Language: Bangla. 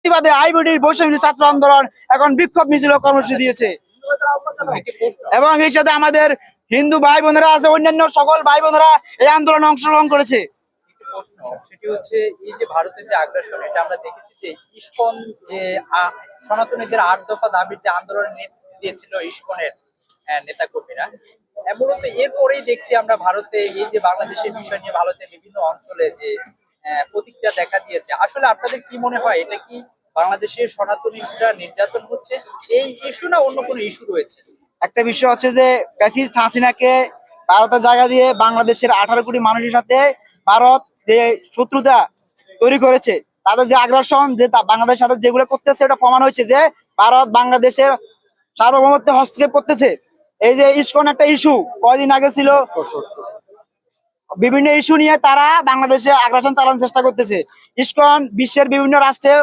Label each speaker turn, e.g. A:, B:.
A: প্রতিবাদে আইবিডি বৈষম্য ছাত্র আন্দোলন এখন বিক্ষোভ মিছিল কর্মসূচি দিয়েছে। এবং এর সাথে আমাদের হিন্দু ভাই বোনেরা আছে, অন্যান্য সকল ভাই বোনেরা এই আন্দোলনে অংশগ্রহণ করেছে।
B: সেটি হচ্ছে এই যে ভারতের যে আগ্রাসন, এটা আমরা দেখেছি যে ইসকন যে সনাতনীদের 8 দফা দাবির যে আন্দোলনের নেতৃত্ব দিয়েছিল ইসকনের নেতা কর্মীরা, মূলত এরপরেই দেখছি আমরা ভারতে এই যে বাংলাদেশের বিষয় নিয়ে ভারতের বিভিন্ন অঞ্চলে যে প্রতিক্রিয়া দেখা দিয়েছে। আসলে আপনাদের কি মনে হয়, এটা কি বাংলাদেশের সনাতনীরা নির্যাতন হচ্ছে এই ইস্যু, না অন্য কোনো ইস্যু রয়েছে?
A: একটা বিষয় হচ্ছে যে ফ্যাসিস্ট হাসিনাকে ভারতের জায়গা দিয়ে বাংলাদেশের 18 কোটি মানুষের সাথে ভারত যে শত্রুতা তৈরি করেছে, তাদের যে আগ্রাসন যে বাংলাদেশের সাথে যেগুলো করতেছে, এটা প্রমাণ হয়েছে যে ভারত বাংলাদেশের সার্বভৌমত্বে হস্তক্ষেপ করতেছে। এই যে ইসকন একটা ইস্যু কয়দিন আগে ছিল, বিভিন্ন ইস্যু নিয়ে তারা বাংলাদেশে আগ্রাসন চালানোর চেষ্টা করতেছে। ইসকন বিশ্বের বিভিন্ন রাষ্ট্রে